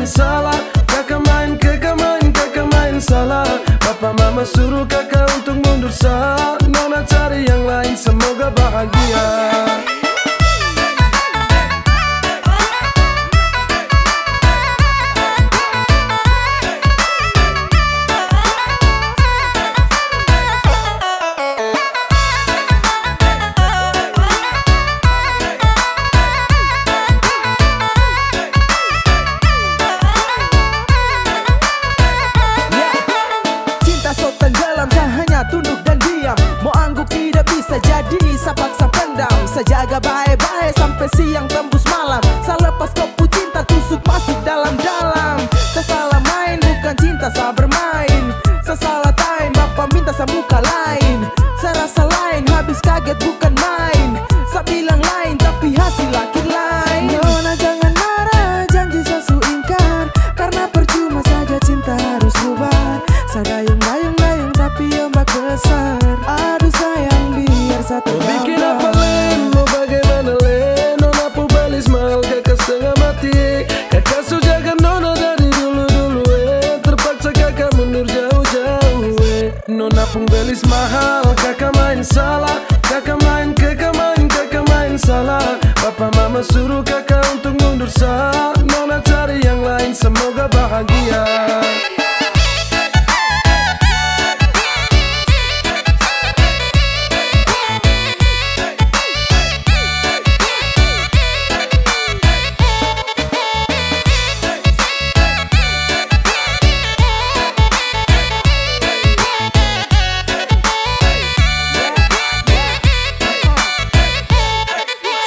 salah. Kakak main salah. Papa mama suruh kakak untuk mundur sah. Nona cari yang lain, semoga bahagia. Tunduk dan diam, mau angguk tidak bisa jadi, saya paksa pendam. Saya jaga baik-baik sampai siang tembus malam. Saya lepas kopu cinta tusuk masuk dalam-dalam. Saya salah main bukan cinta, saya bermain. Saya salah time, bapak minta saya muka lain. Saya rasa lain, habis kaget bukan main. Saya bilang lain tapi hasil akhir lain. Nona jangan marah, janji saya su ingkar. Karena percuma saja cinta harus bubar. Saya dayung-dayung tapi ombak besar. Aduh sayang biar satu mau bikin apa len, mau bagaimana len. Nona pu balis mahal kakak setengah mati. Kakak su jaga nona dari dulu-dulu terpaksa kakak mundur jauh-jauh Nona pun belis mahal, kakak main salah. Kakak main salah. Papa mama suruh kakak untuk mundur sah. Nona cari yang lain, semoga bahagia.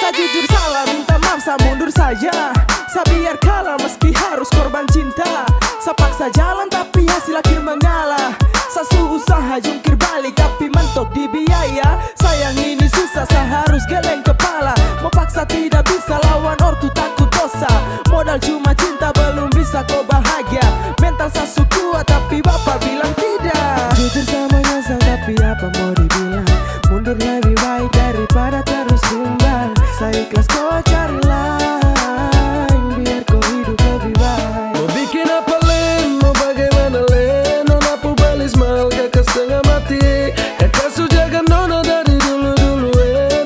Jujur salah, minta maaf, saya mundur saja. Saya biar kalah meski harus korban cinta. Saya paksa jalan tapi hasil akhir mengalah. Saya usaha jungkir balik tapi mentok di biaya. Sayang ini susah, saya harus geleng kepala. Mau paksa tidak bisa, lawan ortu takut dosa. Modal cuma cinta belum bisa kau bahagia. Mental saya kuat tapi bapak bilang tidak. Jujur sama nyesal tapi apa mau dibilang. Mundur lebih baik daripada terus bimbang. Saya ikhlas kau cari lain, biar kau hidup lebih baik. Mau bikin apa len, mau bagaimana len. Nona pu balis mahal kakak setengah mati. Kakak su jaga nona dari dulu-dulu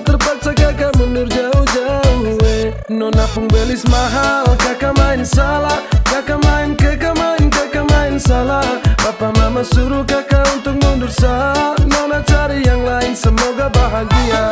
terpaksa kakak mundur jauh-jauh Nona pun belis mahal, kakak main salah. Kakak main salah. Papa mama suruh kakak untuk mundur sah. Nona cari yang lain, semoga bahagia.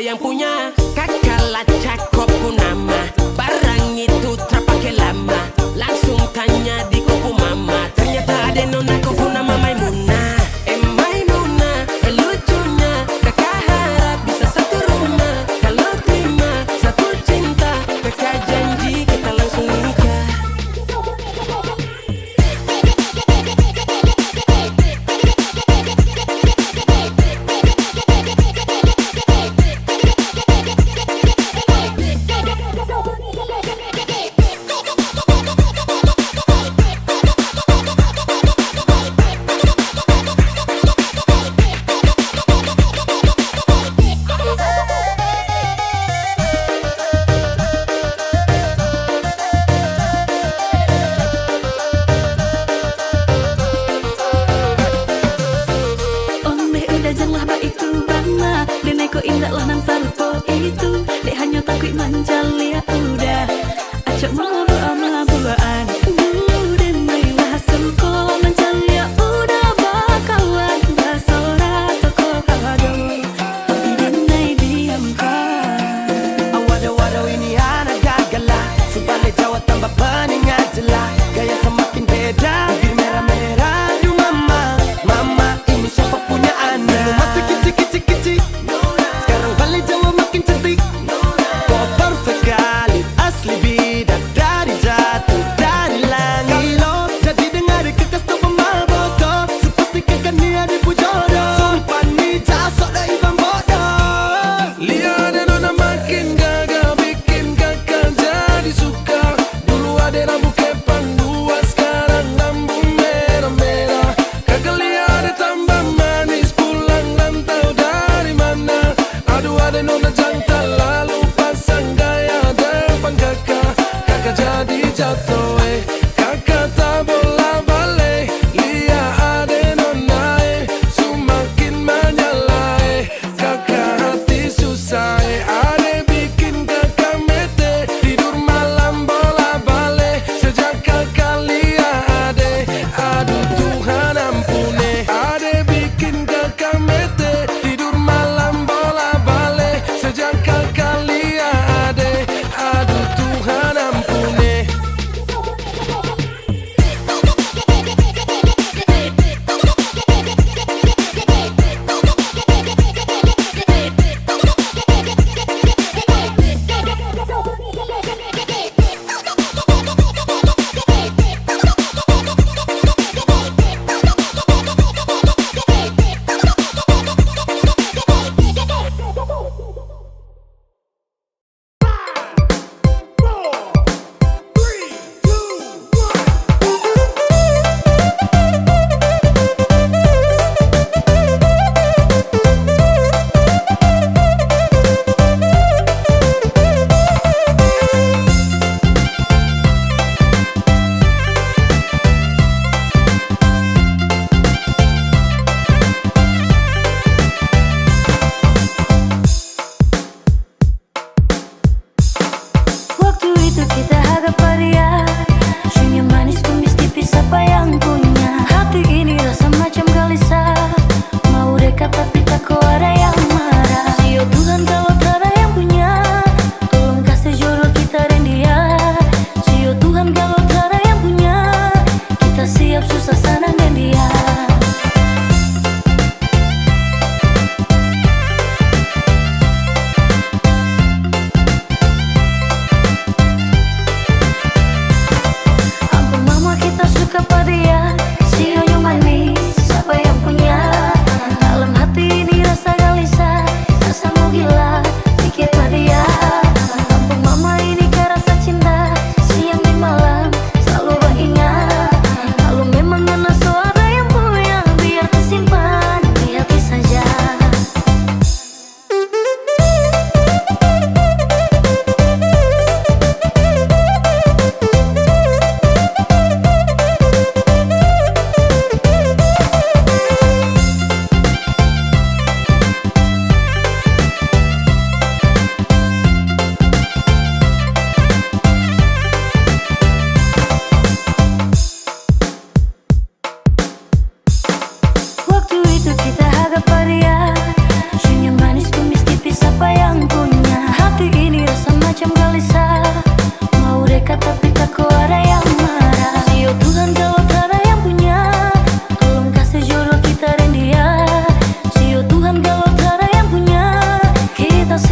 yang punya. Kakak lacak kopu nama, barang itu terpakai lama. Langsung tanya di kopu mama, ternyata ada nona kopu nama Maimunah. Maimunah, lucunya kakak harap bisa satu rumah. Kalau terima satu cinta, kakak janji kita langsung nikah. Janganlah ba itu bangna Dene ko indah lah nang sarupo itu Dek hanya takut manjali ya udah Acok mau ama-buaan Dene lah suko manjali ya udah Bakawan basora toko kado Tapi dene diam kan Awado-wado ini anak gagala Sebalik Jawa tambah peningan jelas Gaya semakin beda Bibir merah-merah Aduh mama, mama ini siapa punya anak Dulu masih kicik-kicik-kicik Sekarang balik Jawa makin cantik Kau perfect kali Asli bidadari jatuh dari langit Kalau jadi dengar kekas tu pemaboko Sepasti kekan ni ada jodoh Sumpah ni jasok dah ibang bodoh Lihat ada nona makin gagal, bikin kakak jadi suka. Dulu ada rambut kepang dua, sekarang rambut merah-merah. Kakak lihat ada tambah manis, pulang rantau dari mana. Aduh ada nona jantan, lalu pasang gaya depan kakak. Kakak jadi jatuh, kakak tak bola balik. Lihat ada nona, semakin menyala, kakak hati susah, ada bikin kakak mete. Tidur malam bola balik, sejak kakak lihat ada. Aduh Tuhan ampuni, ada bikin kakak mete. Tidur malam bola balik, sejak kakak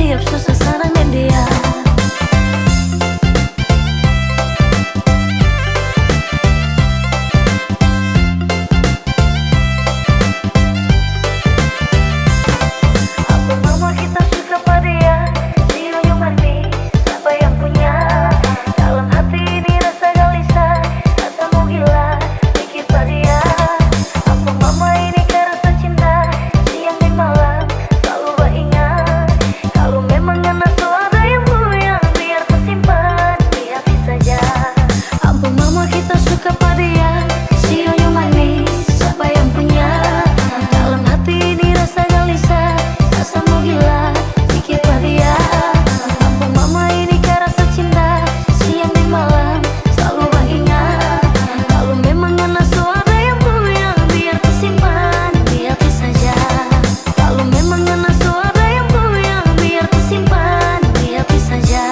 setiap suasana dan dia. Apa mama kita suka pada dia, siunya manis, siapa yang punya? Dalam hati ini rasa gelisah, rasa mau gila, dikit pada dia. Apa mama ini ke rasa cinta, siang dan malam selalu beringat. Kalau memang ada suara yang goyang, biar tersimpan di hati saja. Apa mama kita suka pada dia, siunya manis, siapa yang punya? Dalam hati ini rasa gelisah, rasa mau gila, dikit pada dia. Apa mama ini ke rasa cinta, siang dan malam selalu beringat. Kalau memang ada suara yang goyang, biar tersimpan di hati saja. Kalau memang ada suara yang goyang, biar tersimpan di hati saja.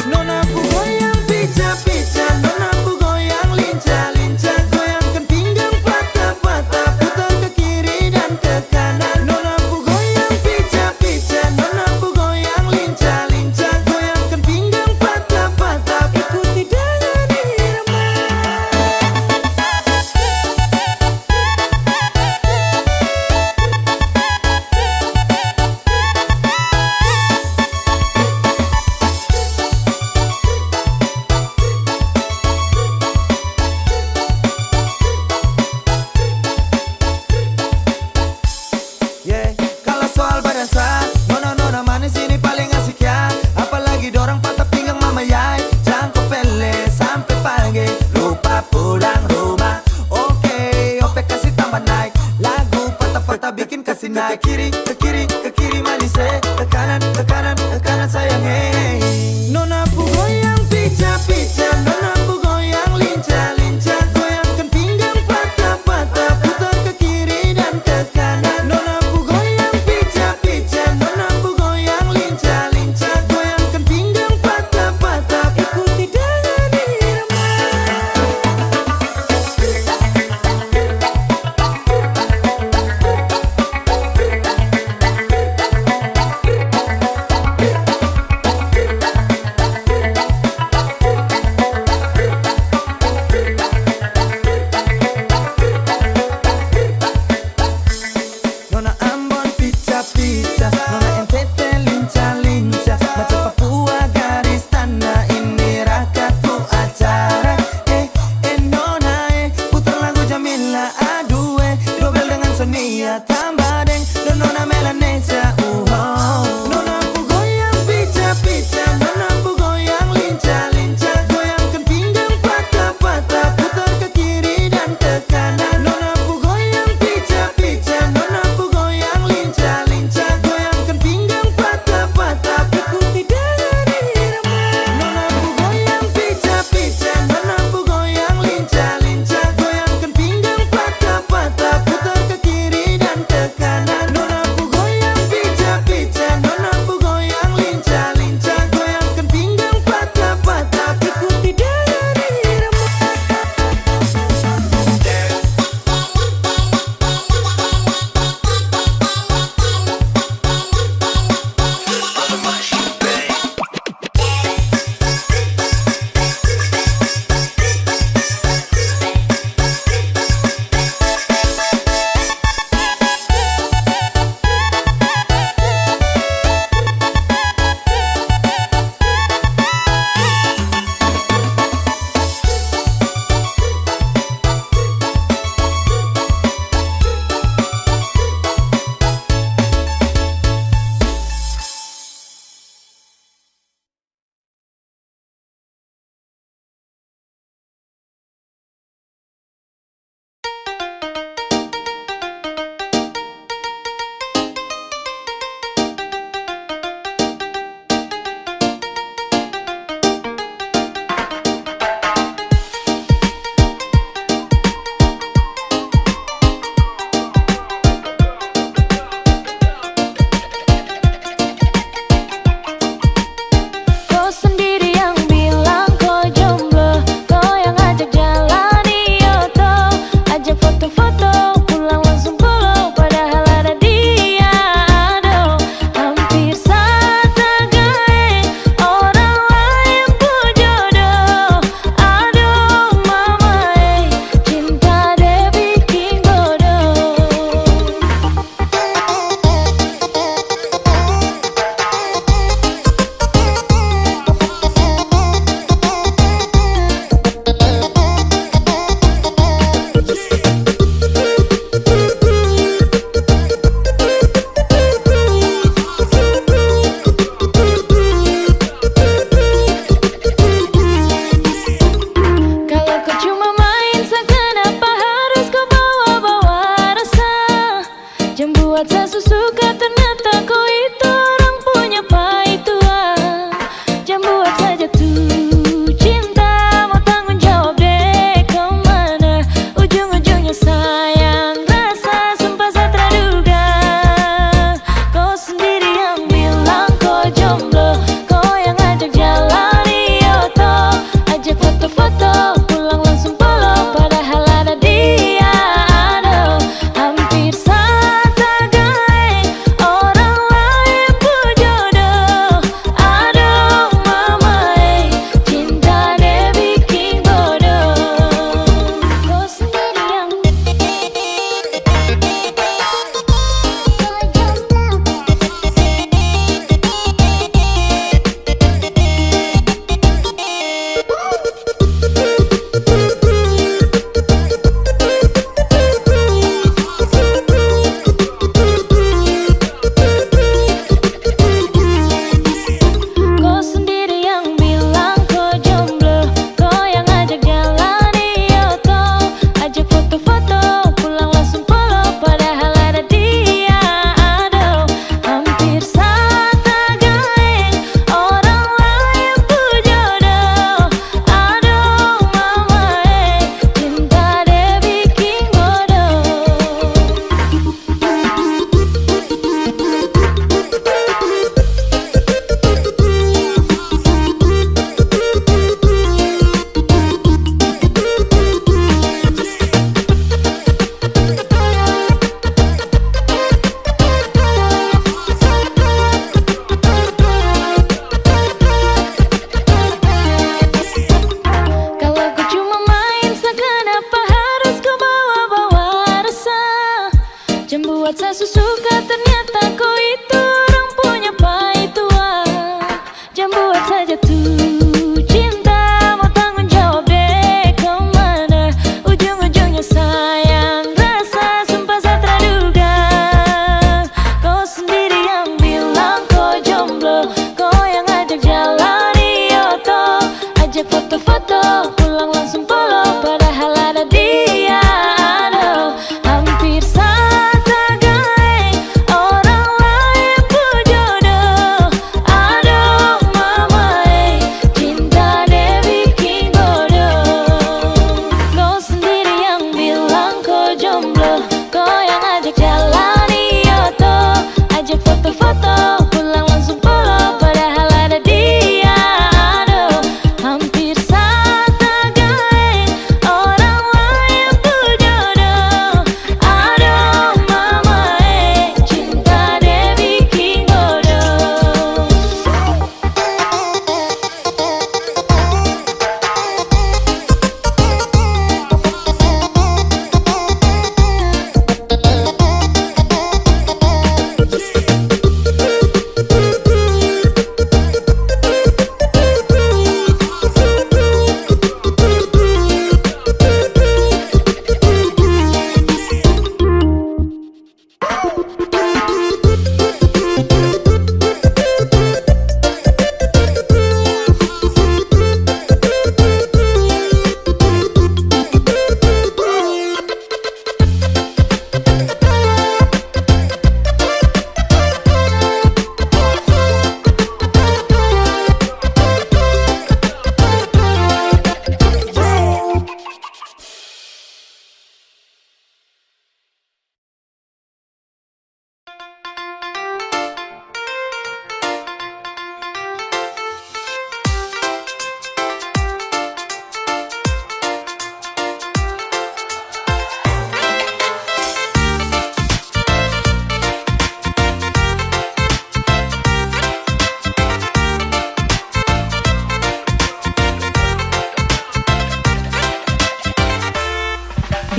Nonaku goyang pica-pica, nonaku goyang lincah-lincah, goyangkan pinggang patah-patah, putar ke kiri dan ke kanan. Nonaku goyang pica-pica, nonaku goyang lincah-lincah, goyangkan pinggang patah-patah, ikuti dengan irama. Yeah, kalau soal berdansa, nona-nona manis ini paling asik ya. Apalagi dorang patah pinggang mama yai, jangkau pele sampai pagi, lupa pulang rumah. Oke, ope kasih tambah naik, lagu patah-patah bikin kasih naik. Ke kiri manis ke kanan sayang hey. Nonaku goyang pica-pica, nonaku goyang lincah-lincah, goyangkan pinggang patah-patah, putar ke kiri dan ke kanan. Nonaku goyang pica-pica, nonaku goyang lincah-lincah, goyangkan pinggang patah-patah, ikuti dengan irama.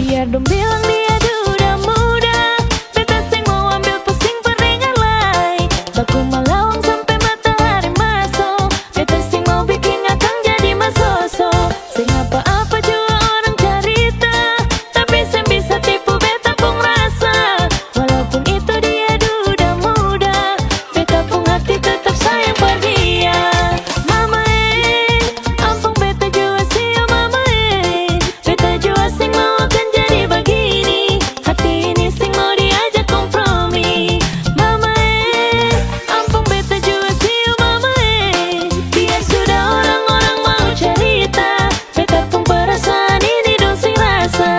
Biar dong bilang dia udah muda, beta sing mau ambil pusing peringalai. Baku malawang sampai matahari masuk, beta sing mau bikin akang jadi masoso. Sing apa-apa juga orang cerita, tapi sing bisa tipu beta pun rasa. Walaupun itu dia udah muda, beta pun hati tetap sayang per dia. Mama ampun beta jua sih oh mama beta jua sing mau akan jadi begini. Hati ini sing mau diajak kompromi. Mama ampun beta jua sih oh mama biar sudah orang-orang mau cerita, beta pun perasaan ini dong sing rasa.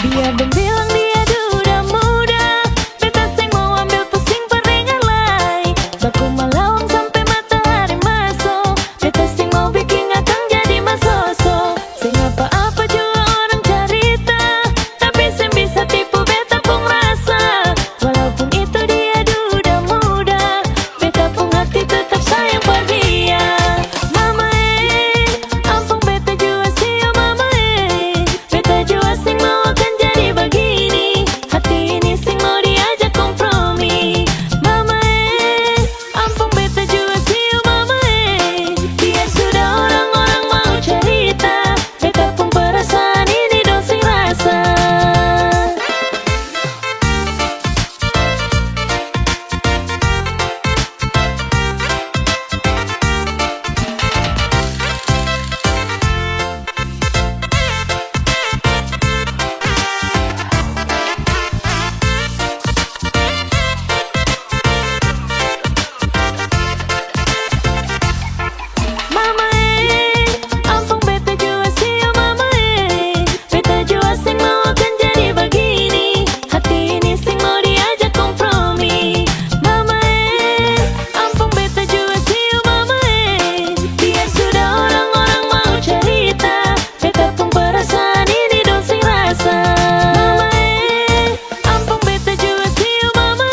Biar dong bilang dia udah muda, beta sing mau ambil pusing peringalai. Baku malawang sampai matahari masuk, beta sing mau bikin akang jadi masoso. Sing apa-apa juga orang cerita, tapi sing bisa tipu beta pun rasa. Walaupun itu dia udah muda, beta pun hati tetap sayang per dia. Mama ampun beta jua sih oh mama beta jua sing mau akan jadi begini. Hati ini sing mau diajak kompromi. Mama ampun beta jua sih oh mama biar sudah orang-orang mau cerita, beta pun perasaan ini dong sing rasa. Mama ampun beta jua sih oh mama beta jua sing mau akan jadi begini. Hati ini sing mau diajak kompromi. Mama ampun beta jua sih oh mama biar sudah orang-orang mau cerita, beta pun perasaan ini dong sing rasa. Mama ampun beta jua sih oh mama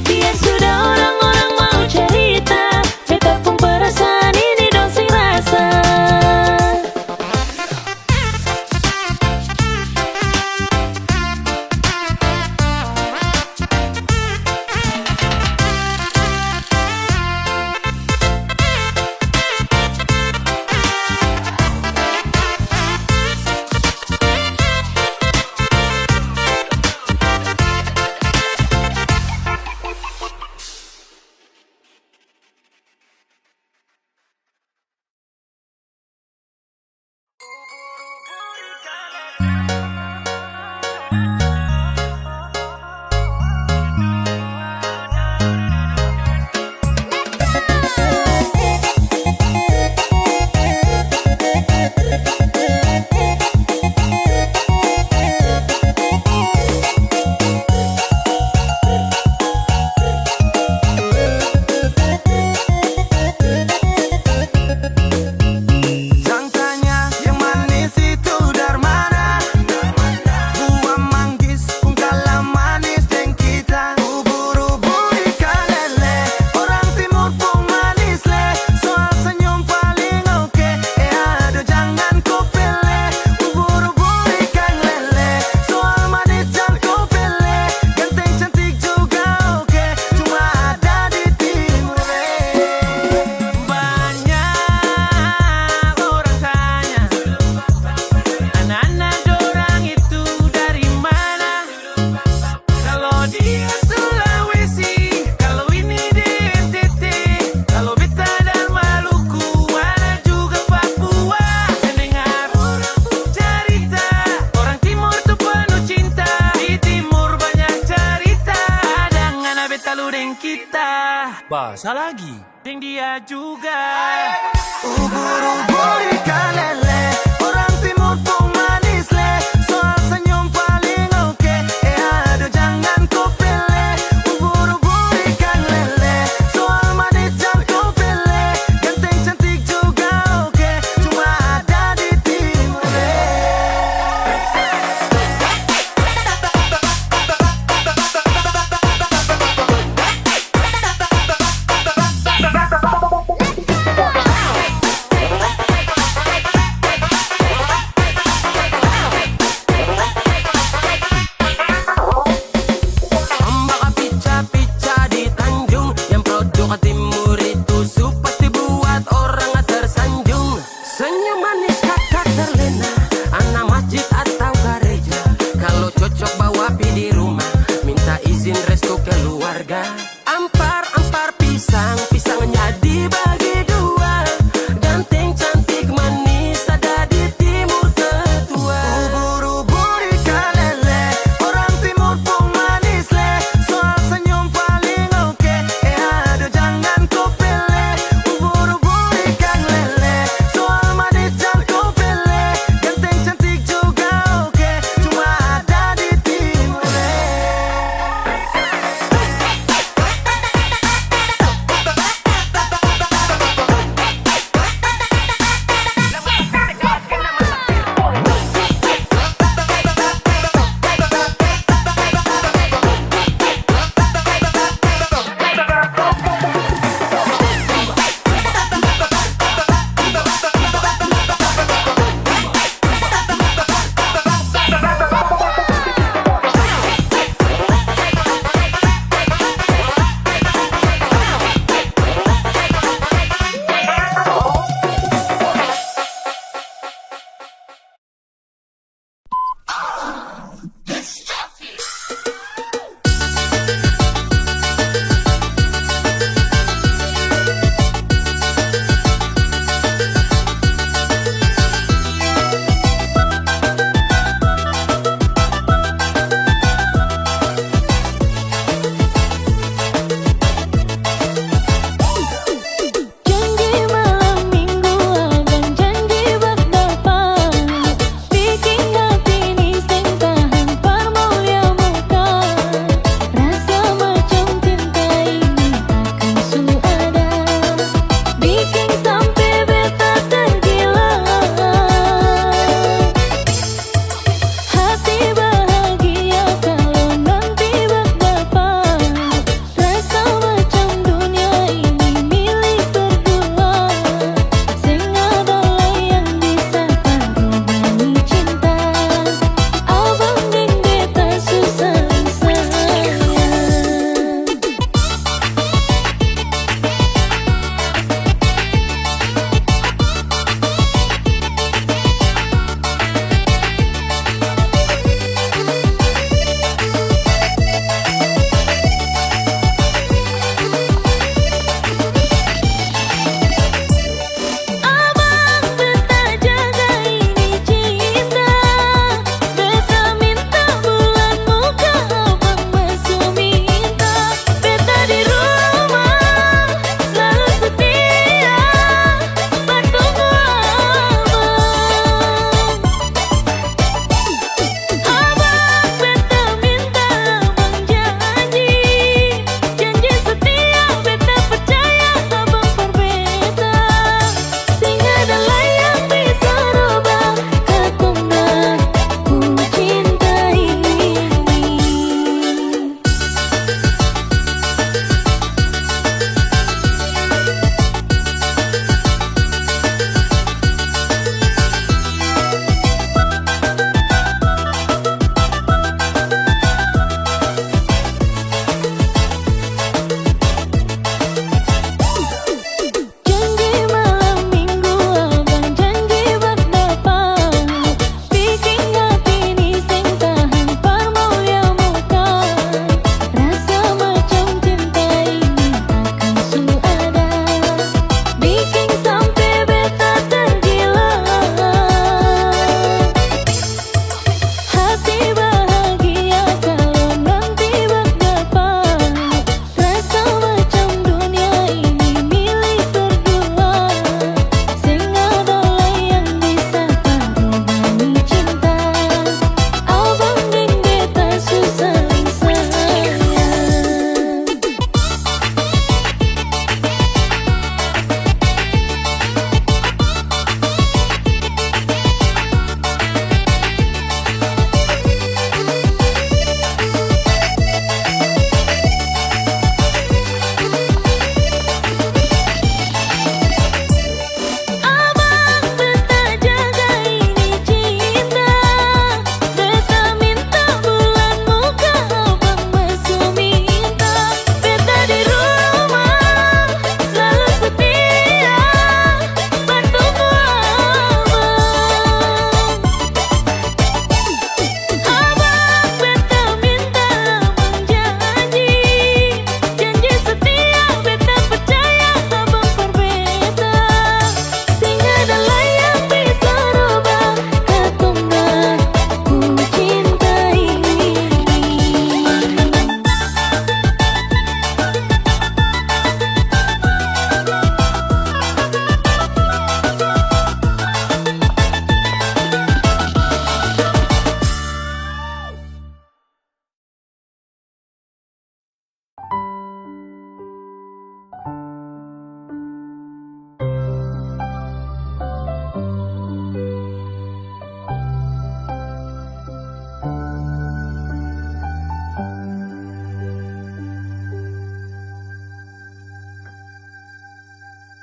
biar sudah orang-orang mau cerita, beta pun perasaan ini dong sing rasa. Jangan tanya yang manis itu dari mana. Buah manggis pun kalah manis dengan kita. Ubur-ubur ikan lele, orang timur pun manis le. Soal senyum paling oke, aduh jangan kau pilih. Ubur-ubur ikan lele, soal manis jangan kau pilih. Ganteng cantik juga oke, cuma ada di timur. Banyak orang tanya, anak-anak dorang itu dari mana? Kalau dia Sulawesi, kalau ini di NTT, kalau beta dan Maluku, ada juga Papua. Mendengar orang pun cerita, orang timur tuh penuh cinta. Di timur banyak cerita, ada ngana beta lu deng kita. Bahasa lagi, deng dia juga. Ubur-ubur ikan lele, orang timur pun manis le. Soal senyum paling oke, aduh jangan kau pilih. Ubur-ubur ikan lele, soal keluarga. Ampar-ampar pisang, pisangnya dibagi dua. Ganteng, cantik, manis ada di timur tetua. Ubur-ubur ikan lele, orang timur pun manis le. Soal senyum paling oke, aduh jangan kau pilih. Ubur-ubur ikan lele, soal manis jangan kau pilih. Ganteng cantik juga oke, cuma ada di timur le.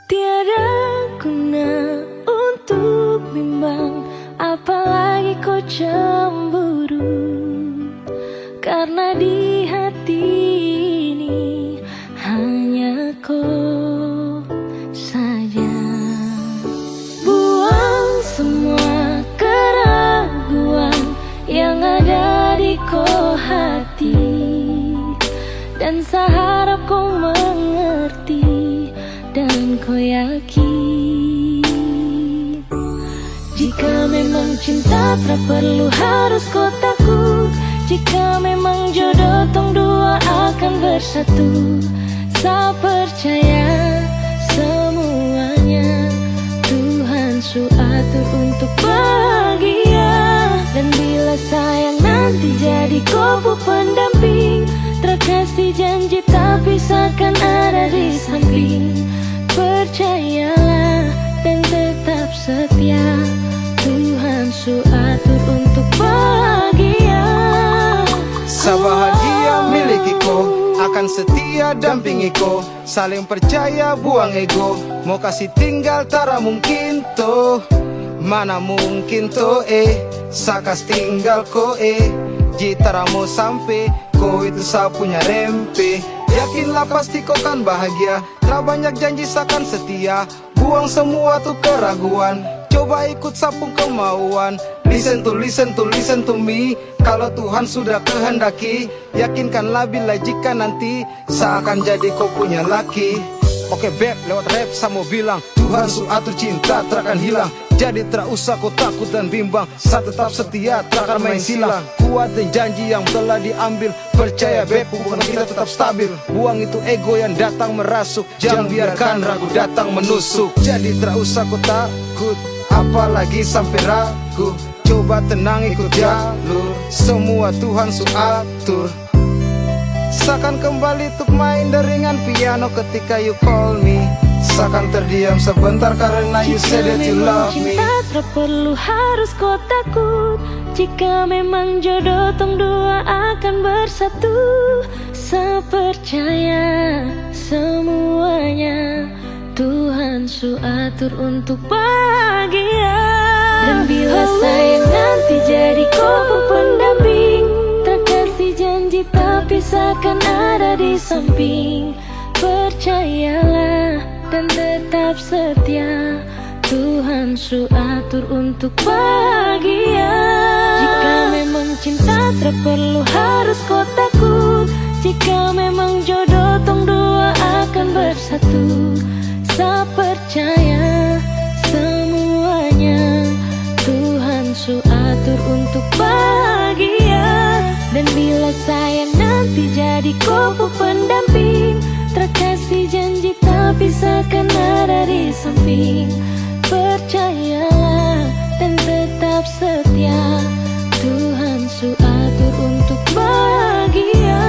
Tiada guna untuk bimbang, apalagi kau cemburu. Karena di hati ini hanya kau saja. Buang semua keraguan yang ada di kau hati, dan saya harap kau mengerti dan kau yakin. Jika memang cinta tak perlu harus kau takut. Jika memang jodoh tong dua akan bersatu, saya percaya semuanya Tuhan su atur untuk bahagia. Dan bila sayang nanti jadi kau pendamping, terkasih janji tapi seakan ada di samping. Percayalah dan tetap setia, Tuhan su atur untuk bahagia. Sabahagia miliki-ko, akan setia dampingi ko. Saling percaya buang ego, mau kasih tinggal tara mungkin to. Mana mungkin to sakas tinggal ko jitara mau sampai, ko itu sa punya rempe. Yakinlah pasti kau kan bahagia, tak banyak janji sakan setia. Buang semua tuh keraguan, coba ikut sapung kemauan. Listen to me. Kalau Tuhan sudah kehendaki, yakinkanlah bila jika nanti seakan jadi kau punya laki. Oke beb, lewat rap saya mau bilang, Tuhan su atur cinta takkan hilang. Jadi tak usah kau takut dan bimbang, saya tetap setia takkan main silang. Kuat dan janji yang telah diambil, percaya beb hubungan kita tetap stabil. Buang itu ego yang datang merasuk, jangan biarkan ragu datang menusuk. Jadi tak usah kau takut, apalagi sampai ragu. Coba tenang ikut jalur, semua Tuhan su atur. Seakan kembali untuk main deringan piano ketika you call me. Seakan terdiam sebentar karena you said that you love me. Jika memang cinta tak perlu harus kau takut. Jika memang jodoh tong dua akan bersatu, saya percaya semuanya Tuhan su atur untuk bahagia. Dan bila sayang nanti jadi kau pendamping, terkasih janji tapi seakan ada di samping. Percayalah dan tetap setia, Tuhan su atur untuk bahagia. Jika memang cinta tak perlu harus kau takut. Jika memang jodoh tong dua akan bersatu, saya percaya semuanya Tuhan su atur untuk bahagia. Dan bila sayang nanti jadi kau pendamping, terkasih janji tapi seakan ada di samping. Percayalah dan tetap setia, Tuhan su atur untuk bahagia.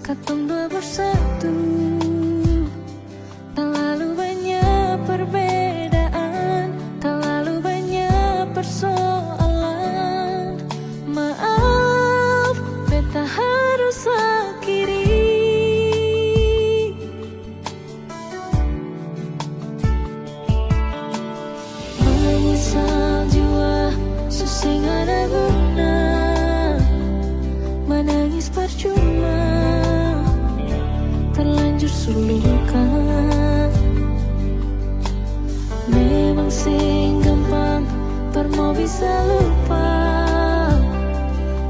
Katong dua bersatu, tak lalu banyak perbedaan, tak lalu banyak persoalan. Maaf, beta harus akhiri. Menyesal jiwa, susah ada guna, menangis percuma, terlanjur sulukan. Memang sih mau bisa lupa.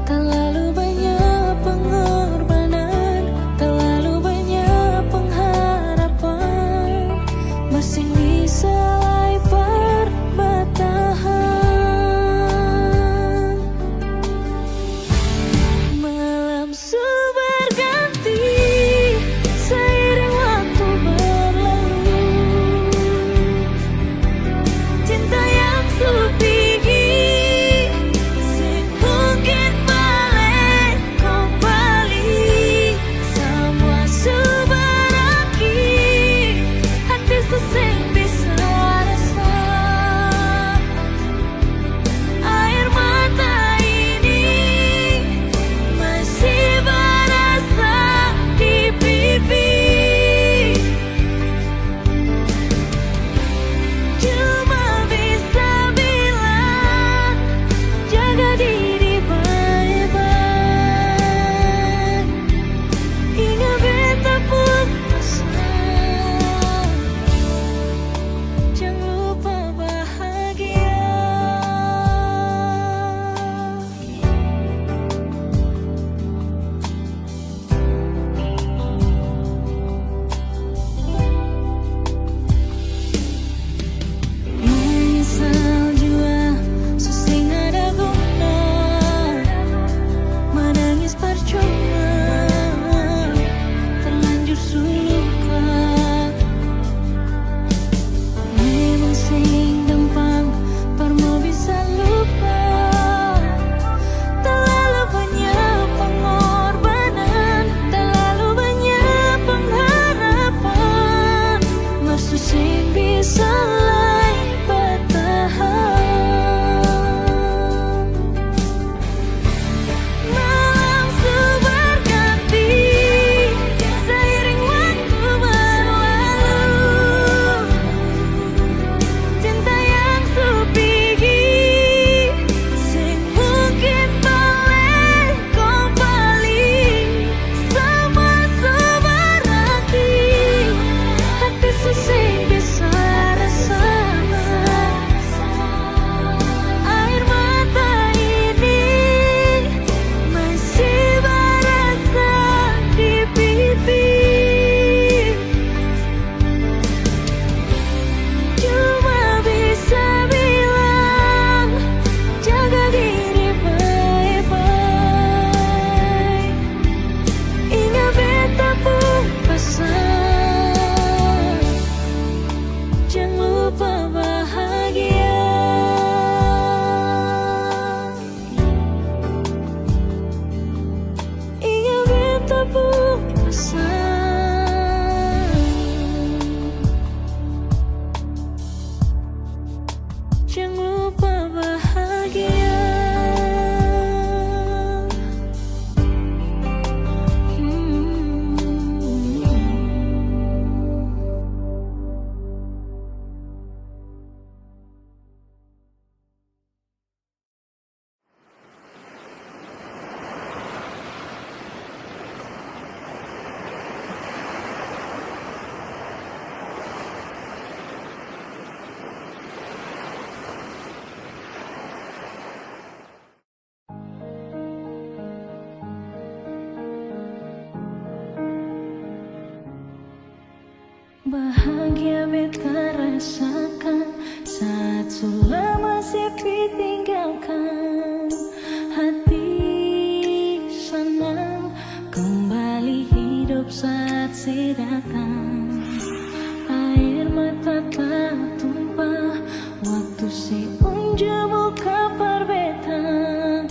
Terlalu banyak pengorbanan, terlalu banyak pengharapan, masih bisa lebar bertahan. Malam berganti seiring waktu berlalu, cinta yang supigi mungkin balik kembali. Semua berakhir, hati sesing bisa rasa air mata ini masih berasa di pipi. Cuma bisa bilang jaga diri baik-baik. Ingat beta pun pesan, jangan lupa bahagia. Menyesal jua susing ada guna, menangis percuma, terlanjur suka. Memang sing gampang par mau bisa lupa. Terlalu banyak pengorbanan, terlalu banyak pengharapan, masih sing bisa bertahan. Malam berganti seiring waktu berlalu, cinta yang supigi sing mungkin balik kembali. Semua berakhir, hati sesing bisa rasa air mata ini masih berasa di pipi. Cuma bisa bilang jaga diri baik-baik. Ingat beta pun pesan, jangan lupa bahagia. Ingat beta pun pesan, jangan lupa bahagia. Bahagia beta rasakan saat sudah masih ditinggalkan. Hati senang kembali hidup saat si datang. Air mata tak tumpah waktu si unjuk buka perbetan.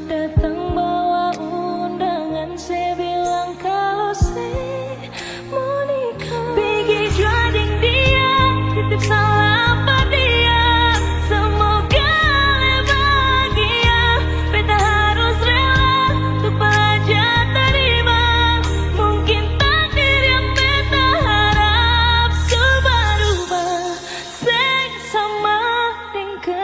Datang bawa undangan, saya bilang kalau saya mau nikah. Pergi juading dia, titip salam pada dia. Semoga le bahagia, beta harus rela untuk belajar terima. Mungkin takdir yang beta harap berubah. Sing sama dengan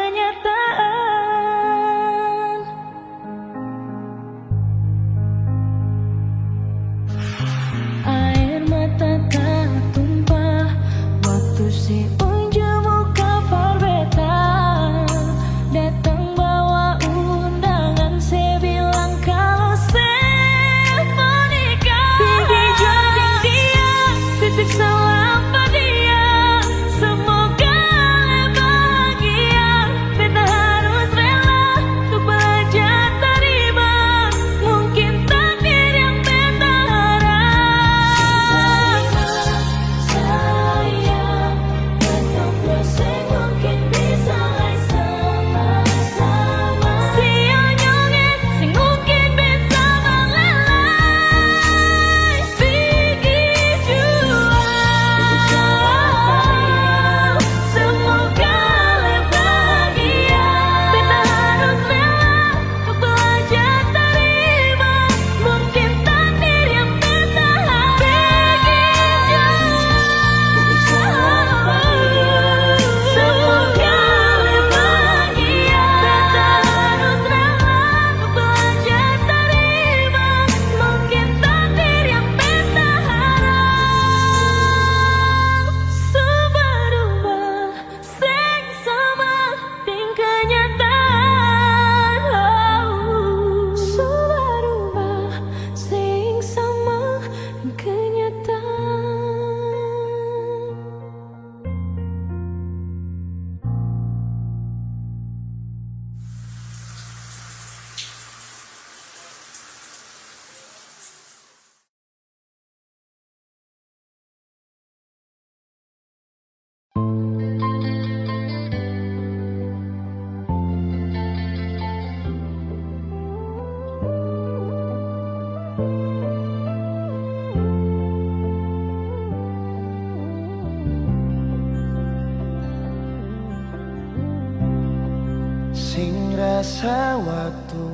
masa waktu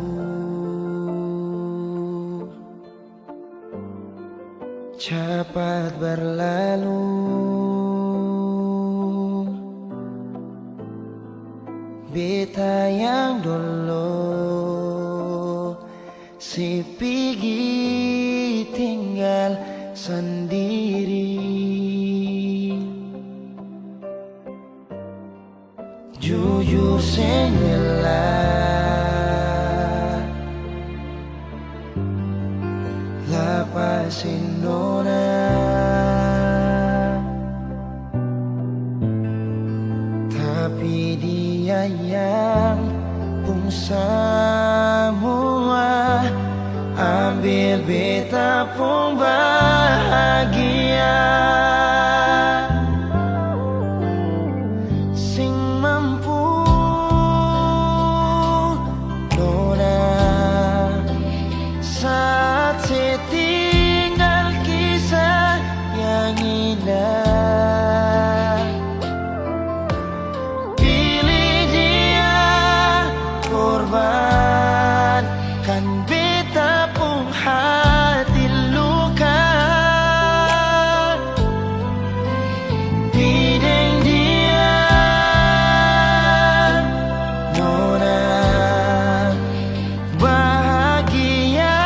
cepat berlalu, beta yang dulu si pergi tinggal sendiri. Jujur sengelah lapasin nona, tapi dia yang pun semua ambil beta pun bahagia. Sing mampu nona saat setinggal kisah yang indah. Pilih dia korban kan beta pun hati luka. Bideng dia nona bahagia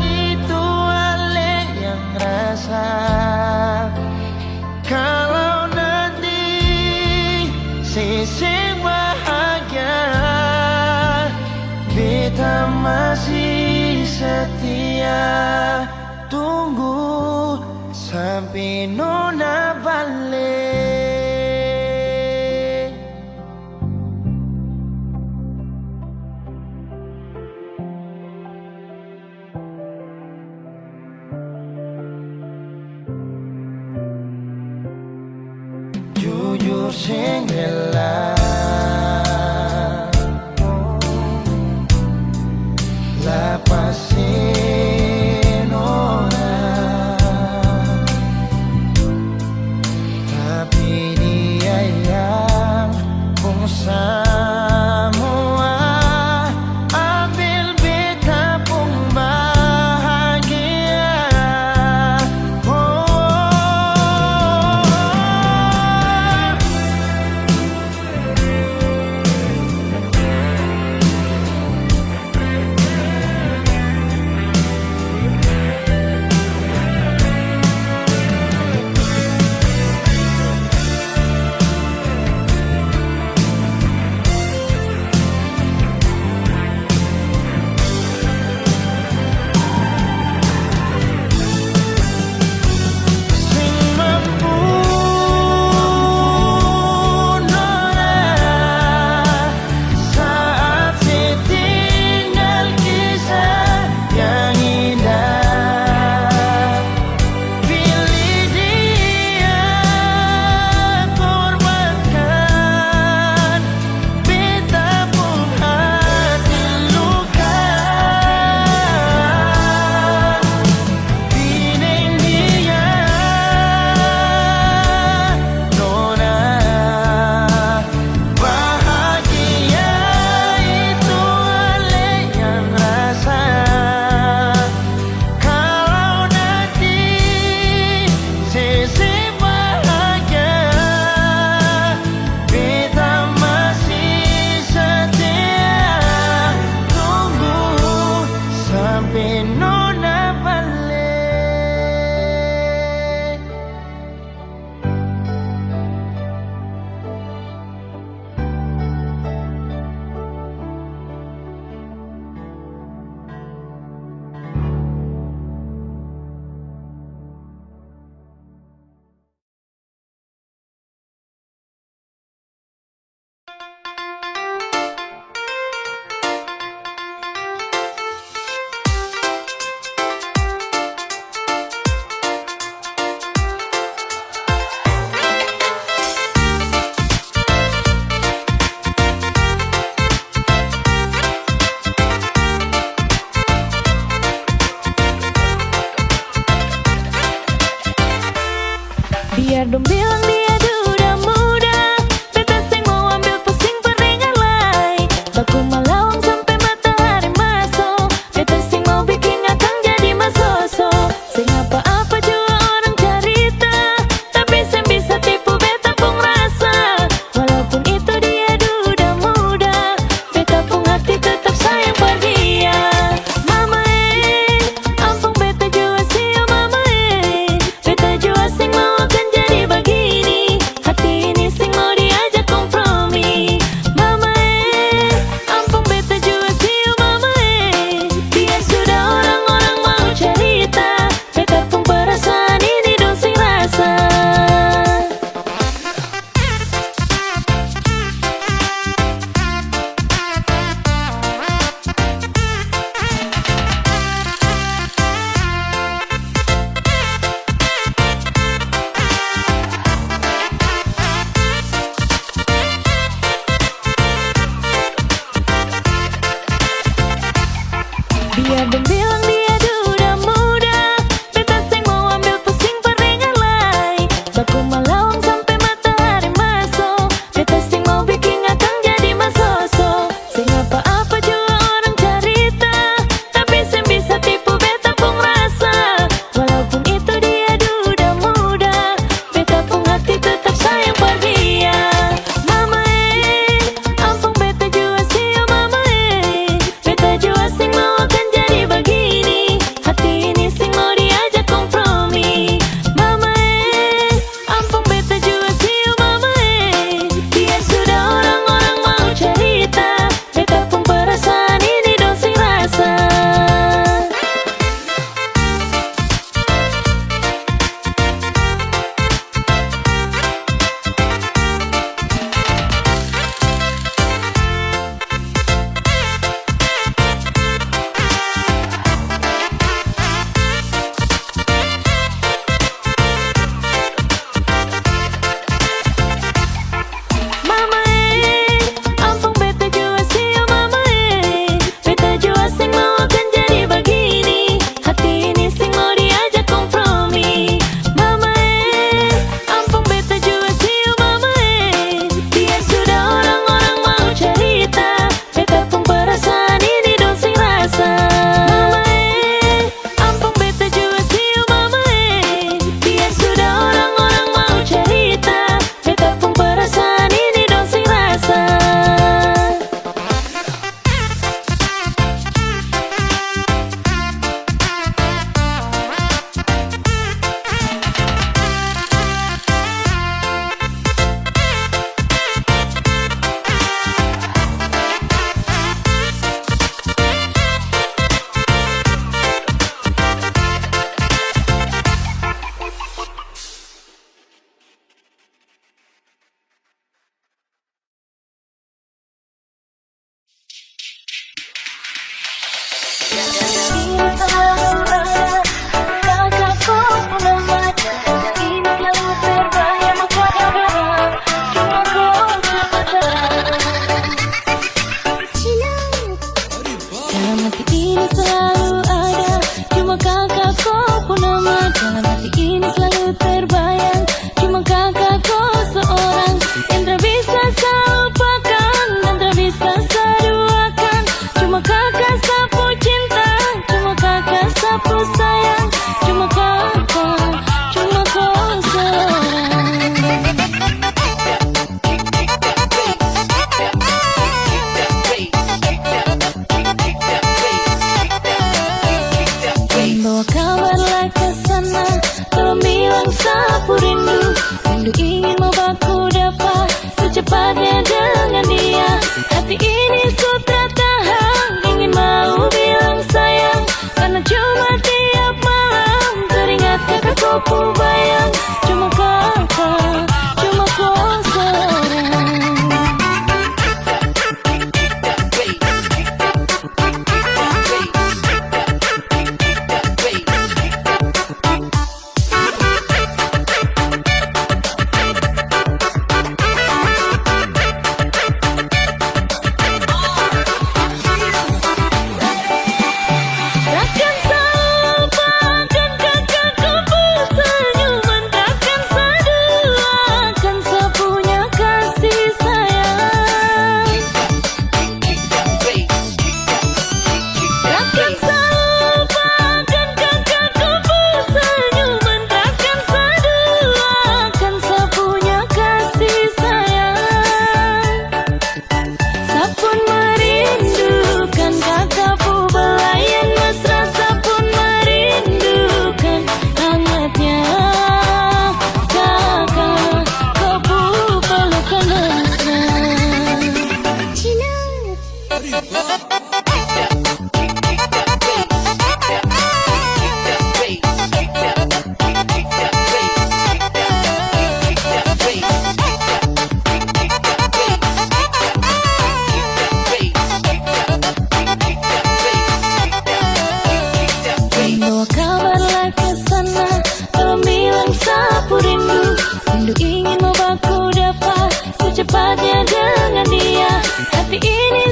itu ale yang rasa. Kalau nanti seseng bahagia beta masih setia. Tunggu sampai nona balik. Jujur sengelah lapasin orang, tapi dia yang pun semua ambil beta pun bahagia. Biar dong bilang dia duda muda, beta sing mau ambil pusing peringan lai. Baku malawang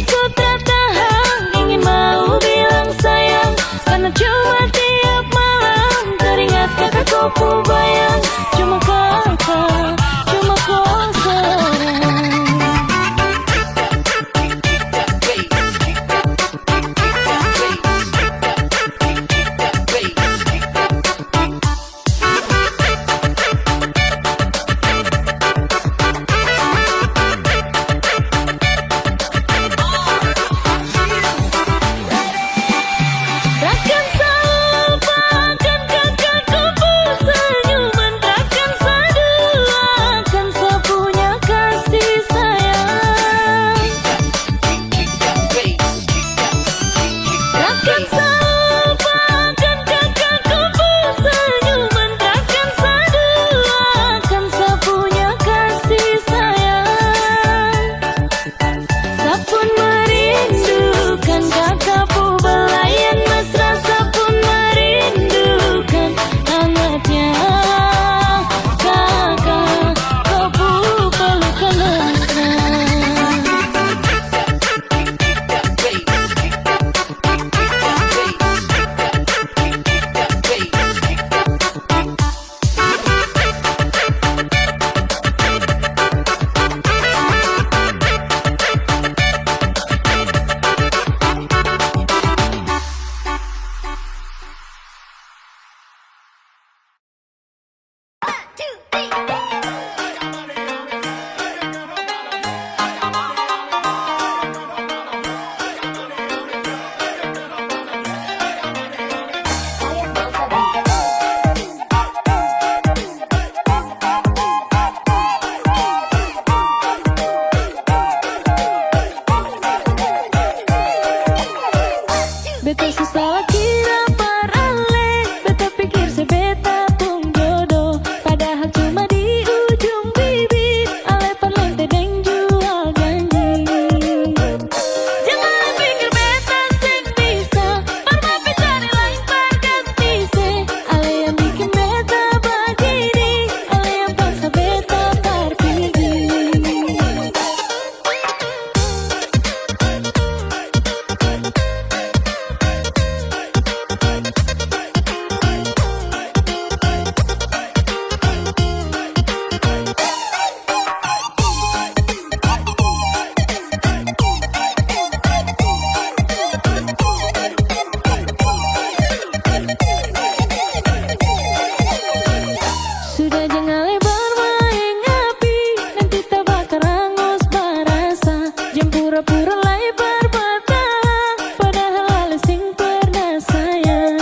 ku tak tahan, ingin mau bilang sayang, karena cuma tiap malam teringat kakakku bayang. Cuma kakak, cuma kau seorang. Takkan selupakan kakakku senyuman, takkan seduakan sepunya kasih sayang. Takkan selupakan kakakku senyuman, takkan seduakan sepunya kasih sayang. Sapun merindukan kakakku belayan mesra, sapun merindukan hangatnya kakak kau pelukan mesra. Beta susah kira parale, beta pikir sebeta pun jodoh, padahal cuma di ujung bibir ale parlente deng jual janji. Jangan pikir beta sing bisa, parma cari lain perganti se. Ale yang bikin beta begini, ale yang paksa beta pergi. Sudah jangan lebar main api, nanti tak bakal hangus barasa. Jangan pura-pura lebar bertahan, padahal ale sing pernah sayang.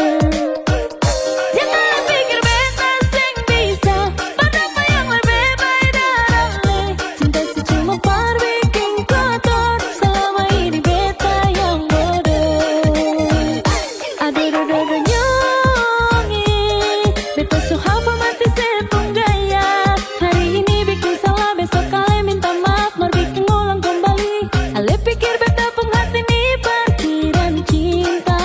Jangan pikir beta sing bisa, padahal yang lebih baik darahnya. Cinta si cuma par bikin kotor, selama ini beta yang bodoh. Aduh nyongi, beta so hafal mati sepung gaya. Hari ini bikin salah, besok kalian minta maaf, mar bikin ulang kembali. Ale pikir beta pun hati nih parkiran cinta.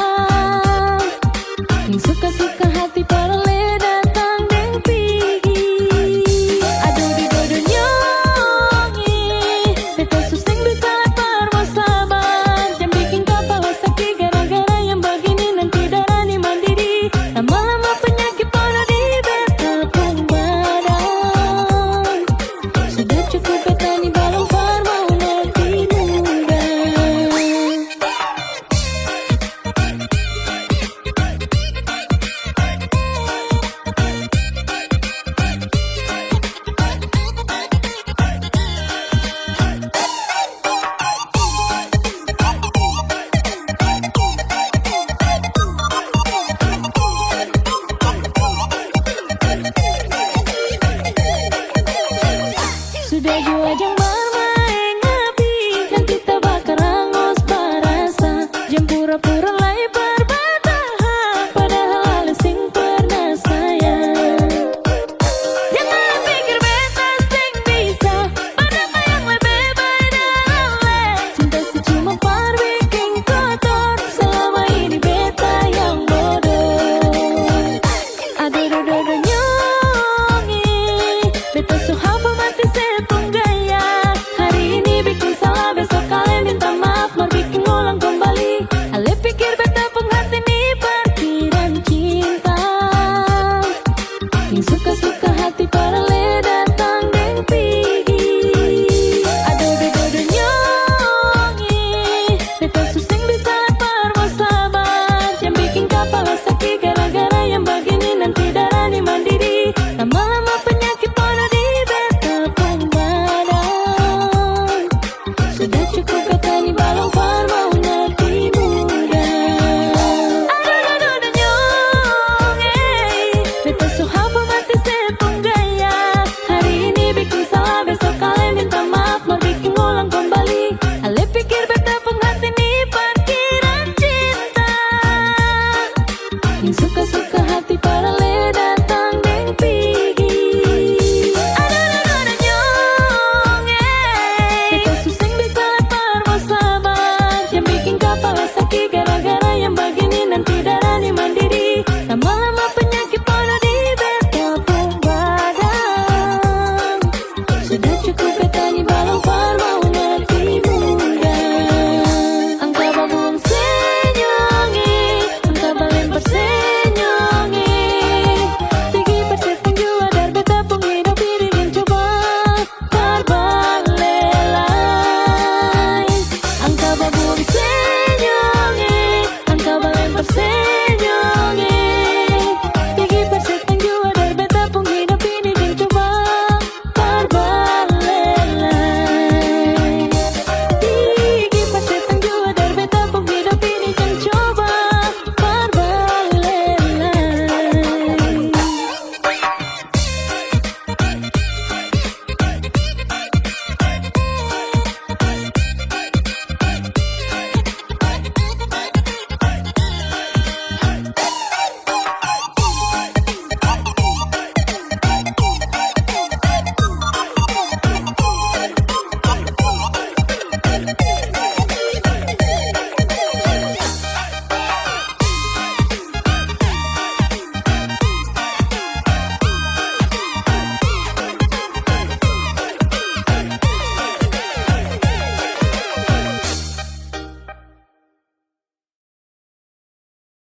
Yang suka-suka hati parale datang deng pigi. Aduh nyongi, beta suseng bisa lepar mau sabar. Jangan bikin kepala sakit gara-gara yang begini, nanti darah nih mandiri. Lama-lama penyakit pada di beta pun badan. Sudah cukup beta nih balong par mau mati muda. Sudah jua jang bermain api, nanti tak bakal hangus barasa. Jangan pura-pura lebar bertahan, padahal ale sing pernah sayang. Jangan pikir beta sing bisa, padahal yang lebih baik darahnya. Cinta si cuma par bikin kotor, selama ini beta yang bodoh. Aduh nyongi, beta so hafal mati sepung gaya. sudah cukup